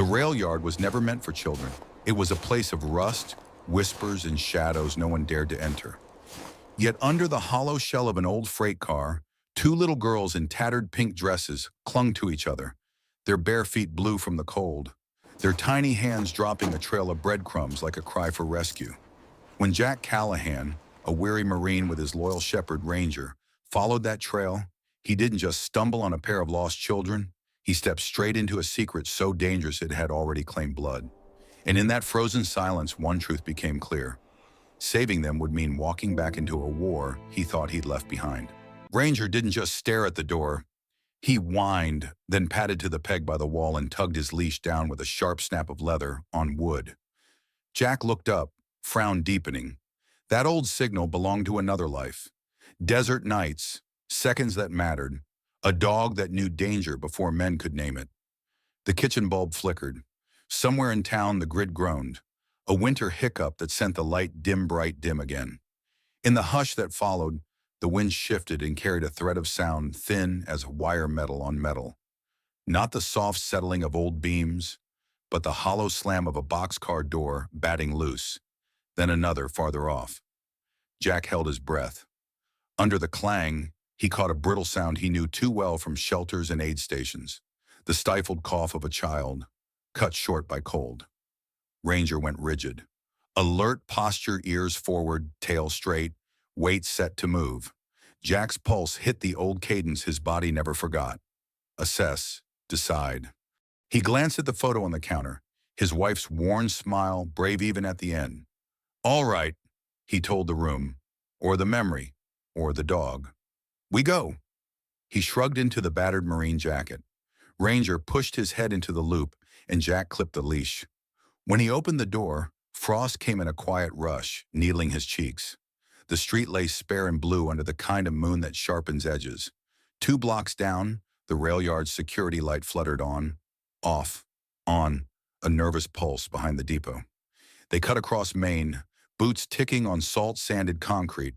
rail yard was never meant for children. It was a place of rust, whispers, and shadows no one dared to enter. Yet under the hollow shell of an old freight car, two little girls in tattered pink dresses clung to each other, their bare feet blue from the cold, their tiny hands dropping a trail of breadcrumbs like a cry for rescue. When Jack Callahan, a weary Marine with his loyal shepherd Ranger, followed that trail, he didn't just stumble on a pair of lost children, he stepped straight into a secret so dangerous it had already claimed blood. And in that frozen silence, one truth became clear. Saving them would mean walking back into a war he thought he'd left behind. Ranger didn't just stare at the door. He whined, then padded to the peg by the wall and tugged his leash down with a sharp snap of leather on wood. Jack looked up, frown deepening. That old signal belonged to another life. Desert nights, seconds that mattered, a dog that knew danger before men could name it. The kitchen bulb flickered. Somewhere in town, the grid groaned, a winter hiccup that sent the light dim again. In the hush that followed, the wind shifted and carried a thread of sound thin as wire metal on metal. Not the soft settling of old beams, but the hollow slam of a boxcar door batting loose, then another farther off. Jack held his breath. Under the clang, he caught a brittle sound he knew too well from shelters and aid stations, the stifled cough of a child, cut short by cold. Ranger went rigid. Alert posture, ears forward, tail straight, weight set to move. Jack's pulse hit the old cadence his body never forgot. Assess, decide. He glanced at the photo on the counter, his wife's worn smile, brave even at the end. All right, he told the room, or the memory, or the dog. We go. He shrugged into the battered Marine jacket. Ranger pushed his head into the loop, and Jack clipped the leash. When he opened the door, frost came in a quiet rush, needling his cheeks. The street lay spare and blue under the kind of moon that sharpens edges. 2 blocks down, the rail yard's security light fluttered on, off, on, a nervous pulse behind the depot. They cut across Main, boots ticking on salt-sanded concrete.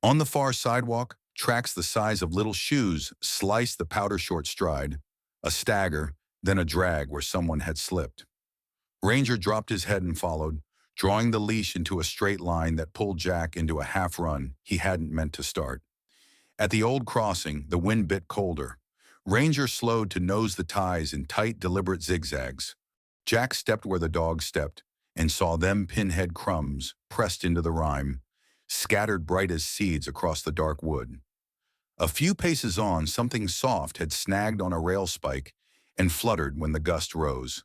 On the far sidewalk, tracks the size of little shoes sliced the powder-short stride, a stagger, then a drag where someone had slipped. Ranger dropped his head and followed, drawing the leash into a straight line that pulled Jack into a half-run he hadn't meant to start. At the old crossing, the wind bit colder. Ranger slowed to nose the ties in tight, deliberate zigzags. Jack stepped where the dog stepped and saw them pinhead crumbs pressed into the rime, scattered bright as seeds across the dark wood. A few paces on, something soft had snagged on a rail spike and fluttered when the gust rose.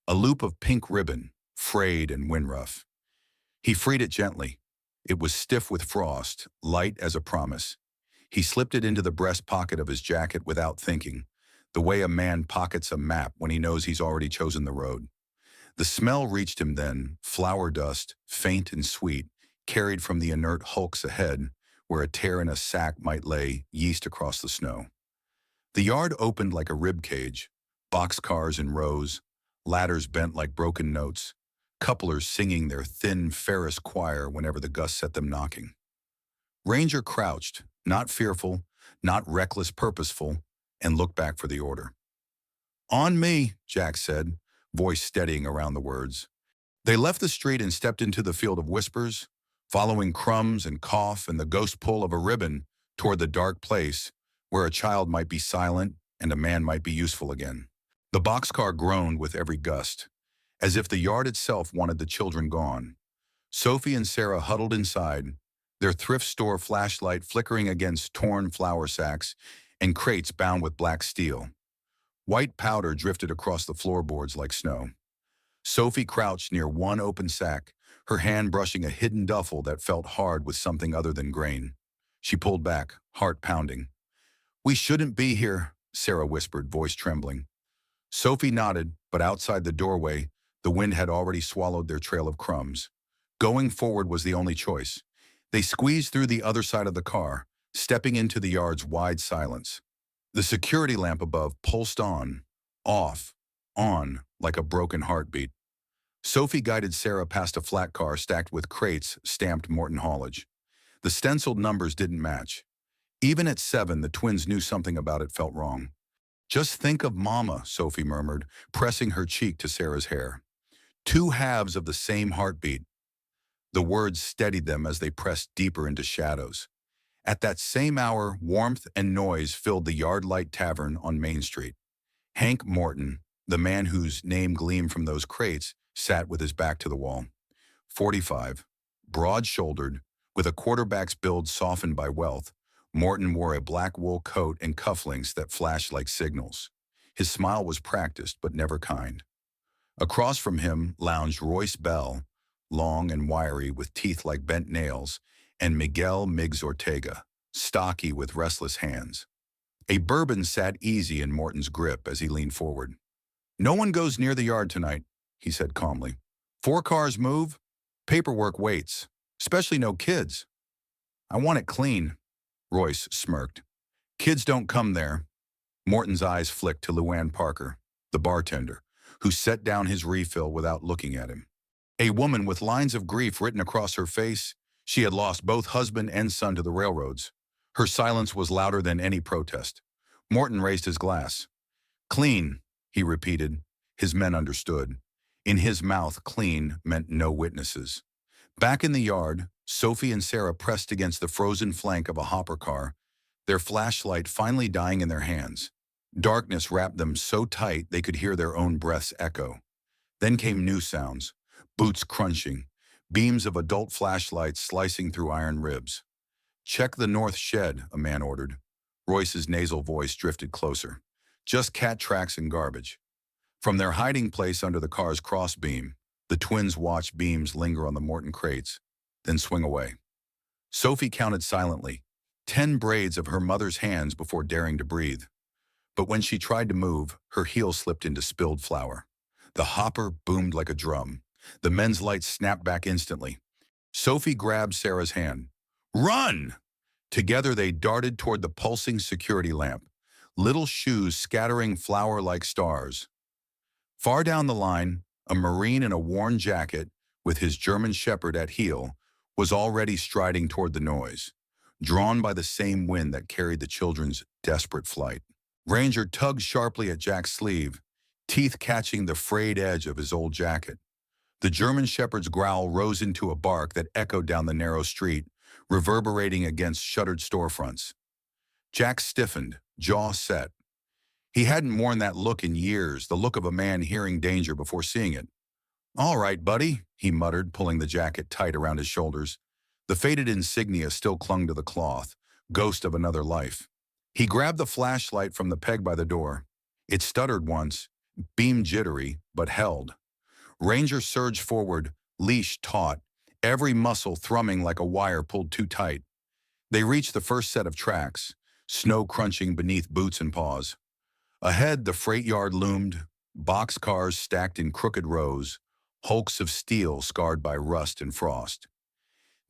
A loop of pink ribbon, frayed and windrough. He freed it gently. It was stiff with frost, light as a promise. He slipped it into the breast pocket of his jacket without thinking, the way a man pockets a map when he knows he's already chosen the road. The smell reached him then, flour dust, faint and sweet, carried from the inert hulks ahead, where a tear in a sack might lay yeast across the snow. The yard opened like a rib cage, boxcars in rows, ladders bent like broken notes, couplers singing their thin Ferris choir whenever the gust set them knocking. Ranger crouched, not fearful, not reckless, purposeful, and looked back for the order. On me, Jack said, voice steadying around the words. They left the street and stepped into the field of whispers, following crumbs and cough and the ghost pull of a ribbon toward the dark place where a child might be silent and a man might be useful again. The boxcar groaned with every gust, as if the yard itself wanted the children gone. Sophie and Sarah huddled inside, their thrift store flashlight flickering against torn flour sacks and crates bound with black steel. White powder drifted across the floorboards like snow. Sophie crouched near one open sack, her hand brushing a hidden duffel that felt hard with something other than grain. She pulled back, heart pounding. We shouldn't be here, Sarah whispered, voice trembling. Sophie nodded, but outside the doorway, the wind had already swallowed their trail of crumbs. Going forward was the only choice. They squeezed through the other side of the car, stepping into the yard's wide silence. The security lamp above pulsed on, off, on, like a broken heartbeat. Sophie guided Sarah past a flat car stacked with crates stamped Morton Haulage. The stenciled numbers didn't match. Even at 7, the twins knew something about it felt wrong. Just think of Mama, Sophie murmured, pressing her cheek to Sarah's hair. Two halves of the same heartbeat. The words steadied them as they pressed deeper into shadows. At that same hour, warmth and noise filled the Yardlight Tavern on Main Street. Hank Morton, the man whose name gleamed from those crates, sat with his back to the wall. 45, broad-shouldered, with a quarterback's build softened by wealth, Morton wore a black wool coat and cufflinks that flashed like signals. His smile was practiced but never kind. Across from him lounged Royce Bell, long and wiry with teeth like bent nails, and Miguel Miggs Ortega, stocky with restless hands. A bourbon sat easy in Morton's grip as he leaned forward. "No one goes near the yard tonight," he said calmly. "4 cars move. Paperwork waits. Especially no kids. I want it clean." Royce smirked. "Kids don't come there." Morton's eyes flicked to Luann Parker, the bartender, who set down his refill without looking at him. A woman with lines of grief written across her face. She had lost both husband and son to the railroads. Her silence was louder than any protest. Morton raised his glass. "Clean," he repeated. His men understood. In his mouth, clean meant no witnesses. Back in the yard, Sophie and Sarah pressed against the frozen flank of a hopper car, their flashlight finally dying in their hands. Darkness wrapped them so tight they could hear their own breaths echo. Then came new sounds, boots crunching, beams of adult flashlights slicing through iron ribs. "Check the north shed," a man ordered. Royce's nasal voice drifted closer. "Just cat tracks and garbage." From their hiding place under the car's crossbeam, the twins watched beams linger on the Morton crates, then swing away. Sophie counted silently, 10 braids of her mother's hands before daring to breathe. But when she tried to move, her heel slipped into spilled flour. The hopper boomed like a drum. The men's lights snapped back instantly. Sophie grabbed Sarah's hand. "Run!" Together they darted toward the pulsing security lamp, little shoes scattering flour like stars. Far down the line, a Marine in a worn jacket, with his German Shepherd at heel, was already striding toward the noise, drawn by the same wind that carried the children's desperate flight. Ranger tugged sharply at Jack's sleeve, teeth catching the frayed edge of his old jacket. The German Shepherd's growl rose into a bark that echoed down the narrow street, reverberating against shuttered storefronts. Jack stiffened, jaw set. He hadn't worn that look in years, the look of a man hearing danger before seeing it. "All right, buddy," he muttered, pulling the jacket tight around his shoulders. The faded insignia still clung to the cloth, ghost of another life. He grabbed the flashlight from the peg by the door. It stuttered once, beam jittery, but held. Ranger surged forward, leash taut, every muscle thrumming like a wire pulled too tight. They reached the first set of tracks, snow crunching beneath boots and paws. Ahead, the freight yard loomed, boxcars stacked in crooked rows, hulks of steel scarred by rust and frost.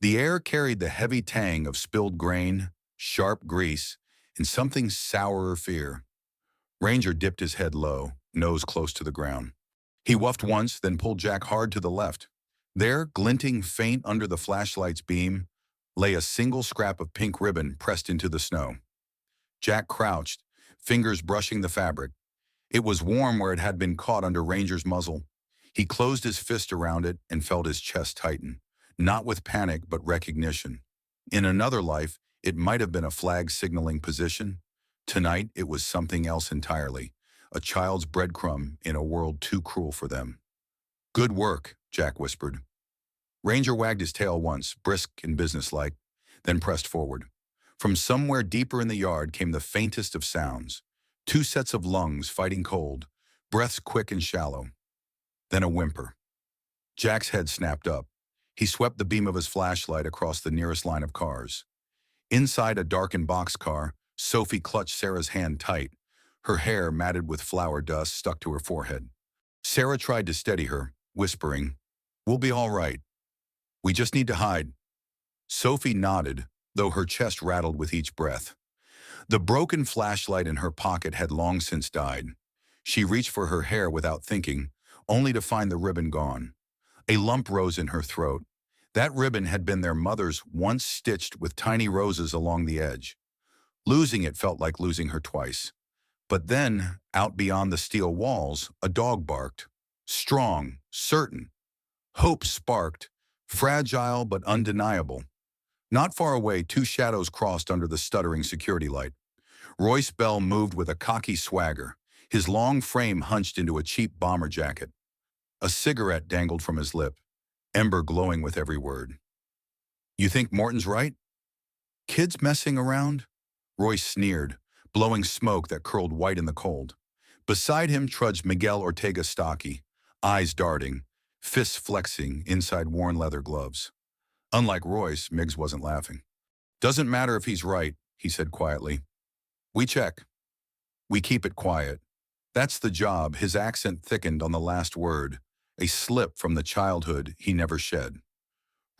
The air carried the heavy tang of spilled grain, sharp grease, and something sourer fear. Ranger dipped his head low, nose close to the ground. He wuffed once, then pulled Jack hard to the left. There, glinting faint under the flashlight's beam, lay a single scrap of pink ribbon pressed into the snow. Jack crouched, fingers brushing the fabric. It was warm where it had been caught under Ranger's muzzle. He closed his fist around it and felt his chest tighten, not with panic but recognition. In another life, it might have been a flag signaling position. Tonight, it was something else entirely, a child's breadcrumb in a world too cruel for them. "Good work," Jack whispered. Ranger wagged his tail once, brisk and businesslike, then pressed forward. From somewhere deeper in the yard came the faintest of sounds. 2 sets of lungs fighting cold, breaths quick and shallow. Then a whimper. Jack's head snapped up. He swept the beam of his flashlight across the nearest line of cars. Inside a darkened boxcar, Sophie clutched Sarah's hand tight, her hair matted with flour dust stuck to her forehead. Sarah tried to steady her, whispering, "We'll be all right. We just need to hide." Sophie nodded, though her chest rattled with each breath. The broken flashlight in her pocket had long since died. She reached for her hair without thinking, only to find the ribbon gone. A lump rose in her throat. That ribbon had been their mother's, once stitched with tiny roses along the edge. Losing it felt like losing her twice. But then, out beyond the steel walls, a dog barked. Strong, certain. Hope sparked, fragile but undeniable. Not far away, two shadows crossed under the stuttering security light. Royce Bell moved with a cocky swagger, his long frame hunched into a cheap bomber jacket. A cigarette dangled from his lip, ember glowing with every word. "You think Morton's right? Kids messing around?" Royce sneered, blowing smoke that curled white in the cold. Beside him trudged Miguel Ortega stocky, eyes darting, fists flexing inside worn leather gloves. Unlike Royce, Miggs wasn't laughing. "Doesn't matter if he's right," he said quietly. "We check. We keep it quiet. That's the job." His accent thickened on the last word, a slip from the childhood he never shed.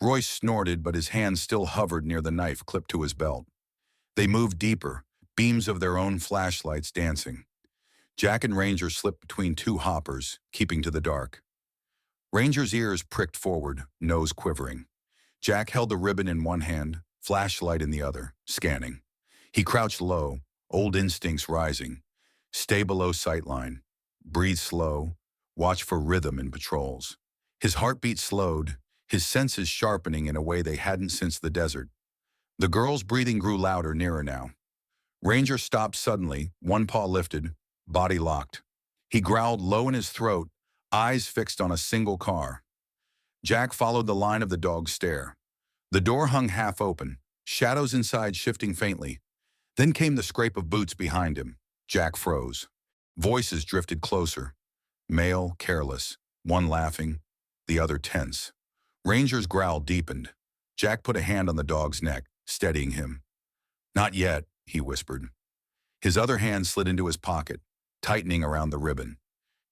Royce snorted, but his hand still hovered near the knife clipped to his belt. They moved deeper, beams of their own flashlights dancing. Jack and Ranger slipped between two hoppers, keeping to the dark. Ranger's ears pricked forward, nose quivering. Jack held the ribbon in one hand, flashlight in the other, scanning. He crouched low, old instincts rising. Stay below sightline. Breathe slow. Watch for rhythm in patrols. His heartbeat slowed, his senses sharpening in a way they hadn't since the desert. The girl's breathing grew louder, nearer now. Ranger stopped suddenly, one paw lifted, body locked. He growled low in his throat, eyes fixed on a single car. Jack followed the line of the dog's stare. The door hung half open, shadows inside shifting faintly. Then came the scrape of boots behind him. Jack froze. Voices drifted closer. Male, careless, one laughing, the other tense. Ranger's growl deepened. Jack put a hand on the dog's neck, steadying him. "Not yet," he whispered. His other hand slid into his pocket, tightening around the ribbon.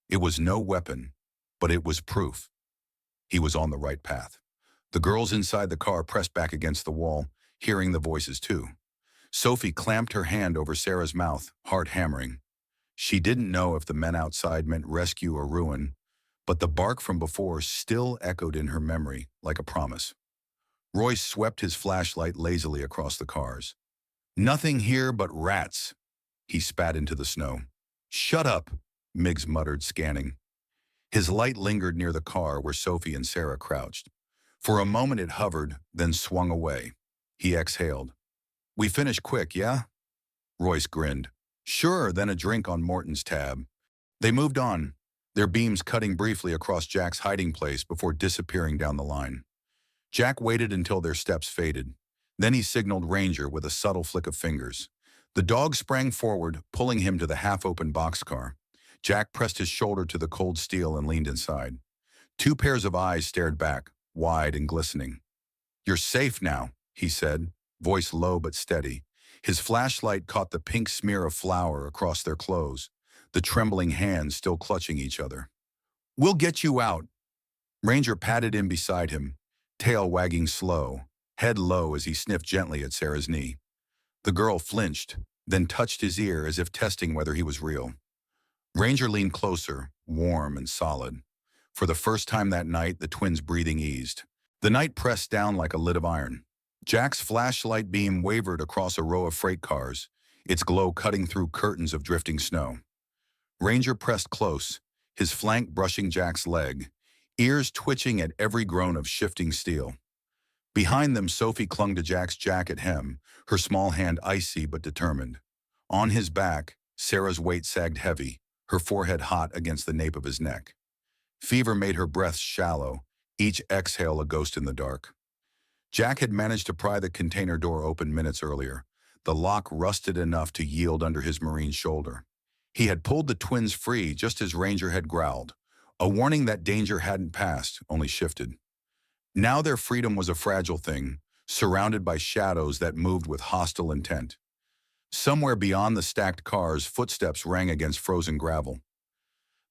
It was no weapon, but it was proof. He was on the right path. The girls inside the car pressed back against the wall, hearing the voices too. Sophie clamped her hand over Sarah's mouth, heart hammering. She didn't know if the men outside meant rescue or ruin, but the bark from before still echoed in her memory like a promise. Royce swept his flashlight lazily across the cars. "Nothing here but rats," he spat into the snow. "Shut up," Miggs muttered, scanning. His light lingered near the car where Sophie and Sarah crouched. For a moment it hovered, then swung away. He exhaled. "We finish quick, yeah?" Royce grinned. "Sure, then a drink on Morton's tab." They moved on, their beams cutting briefly across Jack's hiding place before disappearing down the line. Jack waited until their steps faded. Then he signaled Ranger with a subtle flick of fingers. The dog sprang forward, pulling him to the half-open boxcar. Jack pressed his shoulder to the cold steel and leaned inside. Two pairs of eyes stared back, wide and glistening. "You're safe now," he said, voice low but steady. His flashlight caught the pink smear of flour across their clothes, the trembling hands still clutching each other. "We'll get you out." Ranger patted in beside him, tail wagging slow, head low as he sniffed gently at Sarah's knee. The girl flinched, then touched his ear as if testing whether he was real. Ranger leaned closer, warm and solid. For the first time that night, the twins' breathing eased. The night pressed down like a lid of iron. Jack's flashlight beam wavered across a row of freight cars, its glow cutting through curtains of drifting snow. Ranger pressed close, his flank brushing Jack's leg, ears twitching at every groan of shifting steel. Behind them, Sophie clung to Jack's jacket hem, her small hand icy but determined. On his back, Sarah's weight sagged heavy, her forehead hot against the nape of his neck. Fever made her breaths shallow, each exhale a ghost in the dark. Jack had managed to pry the container door open minutes earlier, the lock rusted enough to yield under his Marine's shoulder. He had pulled the twins free just as Ranger had growled, a warning that danger hadn't passed, only shifted. Now their freedom was a fragile thing, surrounded by shadows that moved with hostile intent. Somewhere beyond the stacked cars, footsteps rang against frozen gravel.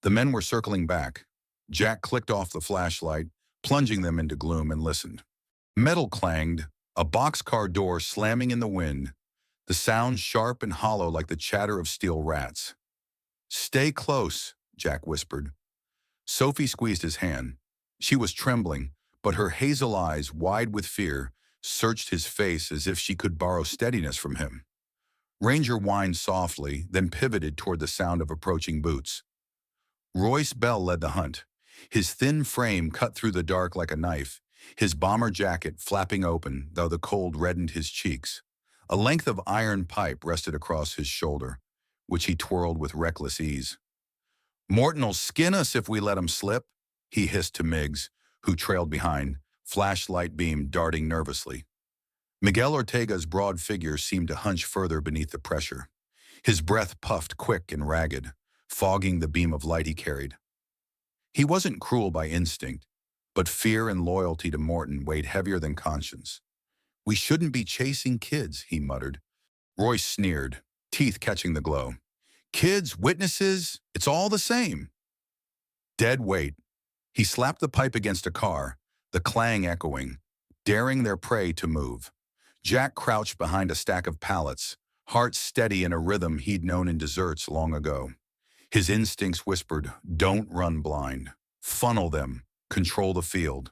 The men were circling back. Jack clicked off the flashlight, plunging them into gloom, and listened. Metal clanged, a boxcar door slamming in the wind, the sound sharp and hollow like the chatter of steel rats. "Stay close," Jack whispered. Sophie squeezed his hand. She was trembling, but her hazel eyes, wide with fear, searched his face as if she could borrow steadiness from him. Ranger whined softly, then pivoted toward the sound of approaching boots. Royce Bell led the hunt. His thin frame cut through the dark like a knife, his bomber jacket flapping open, though the cold reddened his cheeks. A length of iron pipe rested across his shoulder, which he twirled with reckless ease. "Morton'll skin us if we let him slip," he hissed to Miggs, who trailed behind, flashlight beam darting nervously. Miguel Ortega's broad figure seemed to hunch further beneath the pressure. His breath puffed quick and ragged, fogging the beam of light he carried. He wasn't cruel by instinct, but fear and loyalty to Morton weighed heavier than conscience. "We shouldn't be chasing kids," he muttered. Royce sneered, teeth catching the glow. "Kids, witnesses, it's all the same." Dead weight. He slapped the pipe against a car, the clang echoing, daring their prey to move. Jack crouched behind a stack of pallets, heart steady in a rhythm he'd known in deserts long ago. His instincts whispered, "Don't run blind. Funnel them. Control the field."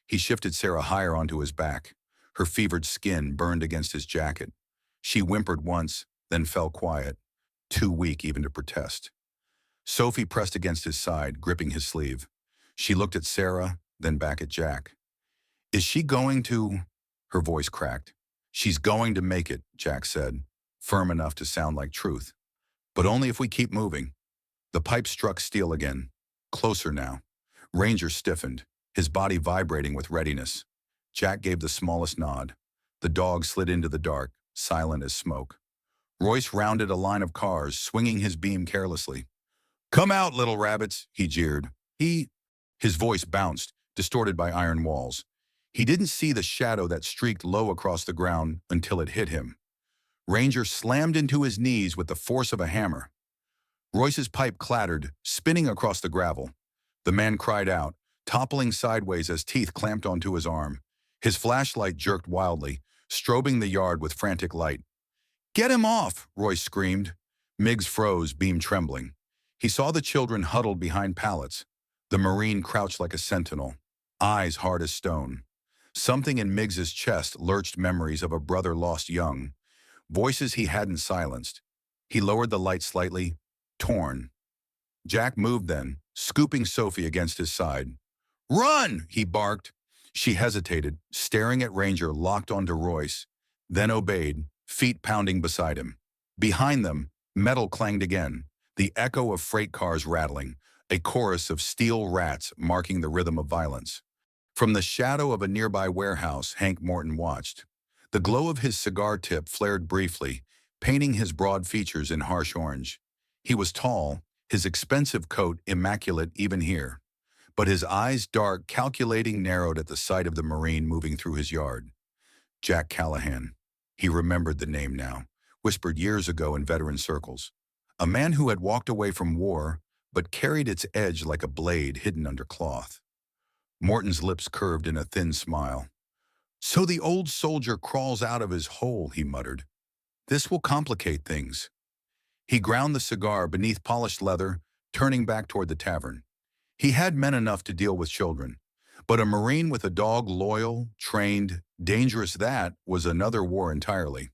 He shifted Sarah higher onto his back. Her fevered skin burned against his jacket. She whimpered once, then fell quiet, too weak even to protest. Sophie pressed against his side, gripping his sleeve. She looked at Sarah, then back at Jack. "Is she going to—" Her voice cracked. "She's going to make it," Jack said, firm enough to sound like truth. "But only if we keep moving." The pipe struck steel again. Closer now. Ranger stiffened, his body vibrating with readiness. Jack gave the smallest nod. The dog slid into the dark, silent as smoke. Royce rounded a line of cars, swinging his beam carelessly. "Come out, little rabbits," he jeered. His voice bounced, distorted by iron walls. He didn't see the shadow that streaked low across the ground until it hit him. Ranger slammed into his knees with the force of a hammer. Royce's pipe clattered, spinning across the gravel. The man cried out, toppling sideways as teeth clamped onto his arm. His flashlight jerked wildly, strobing the yard with frantic light. "Get him off!" Royce screamed. Miggs froze, beam trembling. He saw the children huddled behind pallets. The Marine crouched like a sentinel, eyes hard as stone. Something in Miggs's chest lurched memories of a brother lost young, voices he hadn't silenced. He lowered the light slightly, torn. Jack moved then, scooping Sophie against his side. "Run!" he barked. She hesitated, staring at Ranger locked onto Royce, then obeyed, feet pounding beside him. Behind them, metal clanged again, the echo of freight cars rattling, a chorus of steel rats marking the rhythm of violence. From the shadow of a nearby warehouse, Hank Morton watched. The glow of his cigar tip flared briefly, painting his broad features in harsh orange. He was tall, his expensive coat immaculate even here. But his eyes dark, calculating, narrowed at the sight of the Marine moving through his yard. Jack Callahan. He remembered the name now, whispered years ago in veteran circles. A man who had walked away from war, but carried its edge like a blade hidden under cloth. Morton's lips curved in a thin smile. "So the old soldier crawls out of his hole," he muttered. "This will complicate things." He ground the cigar beneath polished leather, turning back toward the tavern. He had men enough to deal with children, but a Marine with a dog loyal, trained, dangerous, that was another war entirely.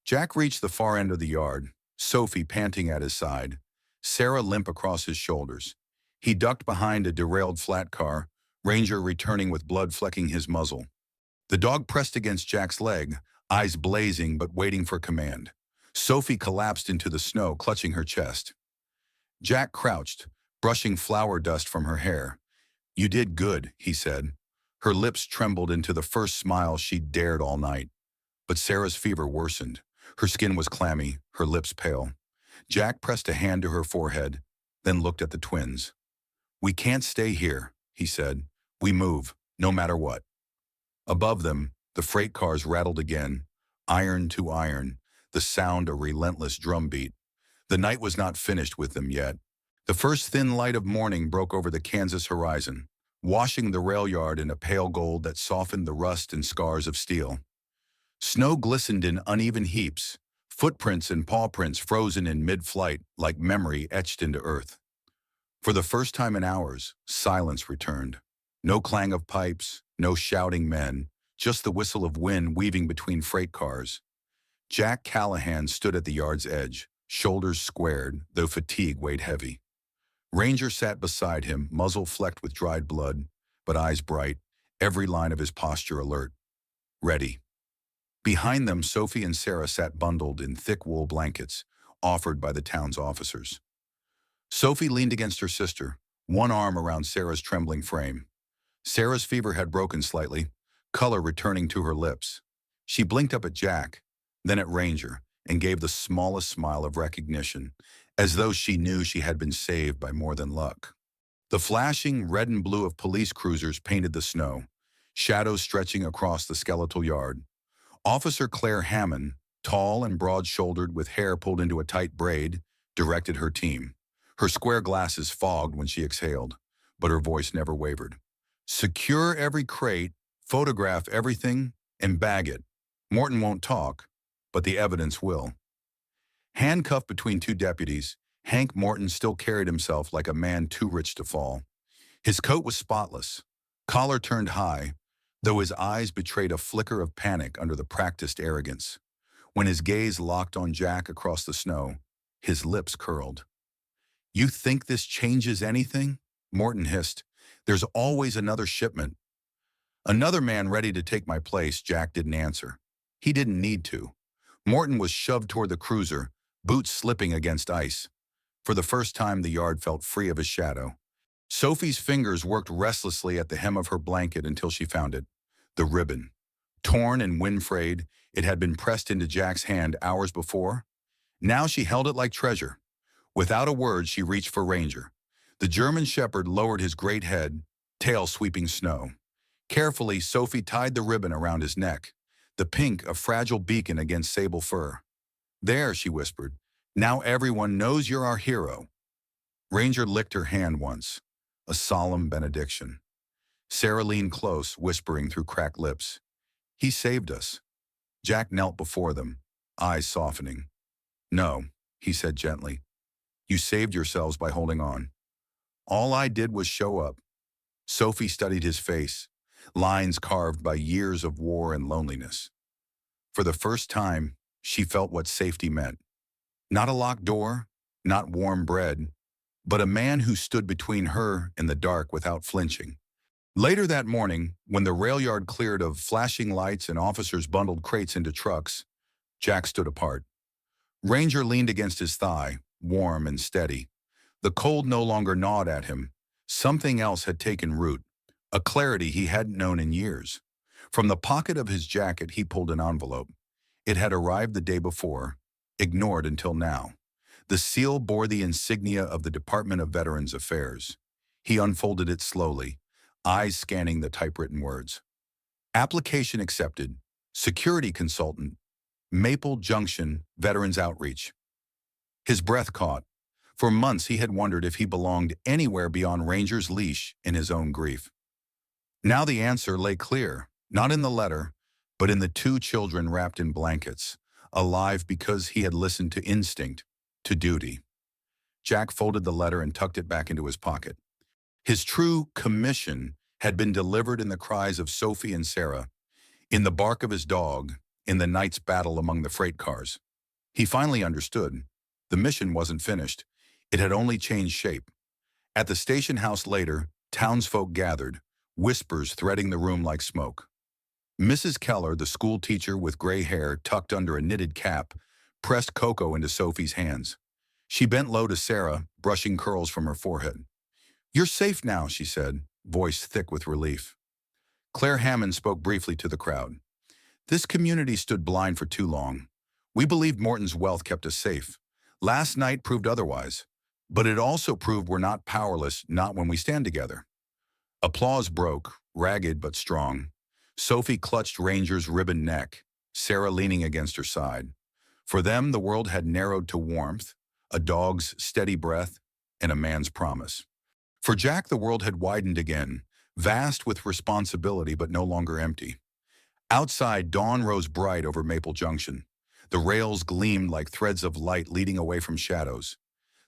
Jack reached the far end of the yard, Sophie panting at his side, Sarah limp across his shoulders. He ducked behind a derailed flat car, Ranger returning with blood flecking his muzzle. The dog pressed against Jack's leg, eyes blazing but waiting for command. Sophie collapsed into the snow, clutching her chest. Jack crouched, brushing flour dust from her hair. "You did good," he said. Her lips trembled into the first smile she'd dared all night. But Sarah's fever worsened. Her skin was clammy, her lips pale. Jack pressed a hand to her forehead, then looked at the twins. "We can't stay here," he said. "We move, no matter what." Above them, the freight cars rattled again, iron to iron, the sound a relentless drumbeat. The night was not finished with them yet. The first thin light of morning broke over the Kansas horizon, washing the rail yard in a pale gold that softened the rust and scars of steel. Snow glistened in uneven heaps, footprints and paw prints frozen in mid-flight like memory etched into earth. For the first time in hours, silence returned. No clang of pipes, no shouting men, just the whistle of wind weaving between freight cars. Jack Callahan stood at the yard's edge, shoulders squared, though fatigue weighed heavy. Ranger sat beside him, muzzle flecked with dried blood, but eyes bright, every line of his posture alert. Ready. Behind them, Sophie and Sarah sat bundled in thick wool blankets, offered by the town's officers. Sophie leaned against her sister, one arm around Sarah's trembling frame. Sarah's fever had broken slightly, color returning to her lips. She blinked up at Jack, then at Ranger, and gave the smallest smile of recognition, as though she knew she had been saved by more than luck. The flashing red and blue of police cruisers painted the snow, shadows stretching across the skeletal yard. Officer Claire Hammond, tall and broad-shouldered with hair pulled into a tight braid, directed her team. Her square glasses fogged when she exhaled, but her voice never wavered. Secure every crate, photograph everything, and bag it. Morton won't talk, but the evidence will. Handcuffed between two deputies, Hank Morton still carried himself like a man too rich to fall. His coat was spotless, collar turned high, though his eyes betrayed a flicker of panic under the practiced arrogance. When his gaze locked on Jack across the snow, his lips curled. "You think this changes anything?" Morton hissed. "There's always another shipment." "Another man ready to take my place," Jack didn't answer. He didn't need to. Morton was shoved toward the cruiser, boots slipping against ice. For the first time, the yard felt free of his shadow. Sophie's fingers worked restlessly at the hem of her blanket until she found it. The ribbon. Torn and wind-frayed, it had been pressed into Jack's hand hours before. Now she held it like treasure. Without a word, she reached for Ranger. The German shepherd lowered his great head, tail sweeping snow. Carefully, Sophie tied the ribbon around his neck, the pink a fragile beacon against sable fur. "There," she whispered. "Now everyone knows you're our hero." Ranger licked her hand once, a solemn benediction. Sarah leaned close, whispering through cracked lips. "He saved us." Jack knelt before them, eyes softening. "No," he said gently. "You saved yourselves by holding on. All I did was show up." Sophie studied his face, lines carved by years of war and loneliness. For the first time, she felt what safety meant. Not a locked door, not warm bread, but a man who stood between her and the dark without flinching. Later that morning, when the rail yard cleared of flashing lights and officers bundled crates into trucks, Jack stood apart. Ranger leaned against his thigh, warm and steady. The cold no longer gnawed at him. Something else had taken root, a clarity he hadn't known in years. From the pocket of his jacket, he pulled an envelope. It had arrived the day before, ignored until now. The seal bore the insignia of the Department of Veterans Affairs. He unfolded it slowly, eyes scanning the typewritten words. Application accepted. Security consultant. Maple Junction, Veterans Outreach. His breath caught. For months he had wondered if he belonged anywhere beyond Ranger's leash in his own grief. Now the answer lay clear, not in the letter, but in the two children wrapped in blankets, alive because he had listened to instinct, to duty. Jack folded the letter and tucked it back into his pocket. His true commission had been delivered in the cries of Sophie and Sarah, in the bark of his dog, in the night's battle among the freight cars. He finally understood. The mission wasn't finished. It had only changed shape. At the station house later, townsfolk gathered, whispers threading the room like smoke. Mrs. Keller, the school teacher with gray hair tucked under a knitted cap, pressed cocoa into Sophie's hands. She bent low to Sarah, brushing curls from her forehead. "You're safe now," she said, voice thick with relief. Claire Hammond spoke briefly to the crowd. "This community stood blind for too long. We believed Morton's wealth kept us safe. Last night proved otherwise. But it also proved we're not powerless, not when we stand together." Applause broke, ragged but strong. Sophie clutched Ranger's ribbon neck, Sarah leaning against her side. For them, the world had narrowed to warmth, a dog's steady breath, and a man's promise. For Jack, the world had widened again, vast with responsibility but no longer empty. Outside, dawn rose bright over Maple Junction. The rails gleamed like threads of light leading away from shadows.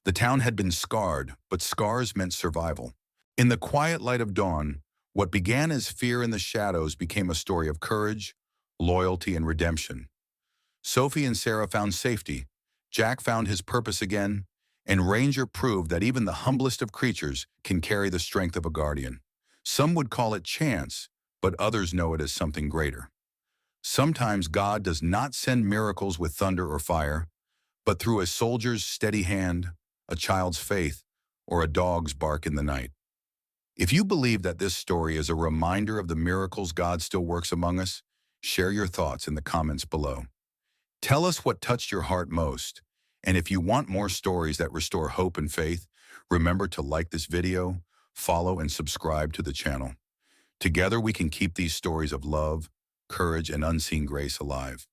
The town had been scarred, but scars meant survival. In the quiet light of dawn, what began as fear in the shadows became a story of courage, loyalty, and redemption. Sophie and Sarah found safety. Jack found his purpose again, and Ranger proved that even the humblest of creatures can carry the strength of a guardian. Some would call it chance, but others know it as something greater. Sometimes God does not send miracles with thunder or fire, but through a soldier's steady hand, a child's faith, or a dog's bark in the night. If you believe that this story is a reminder of the miracles God still works among us, share your thoughts in the comments below. Tell us what touched your heart most. And if you want more stories that restore hope and faith, remember to like this video, follow and subscribe to the channel. Together we can keep these stories of love, courage, and unseen grace alive.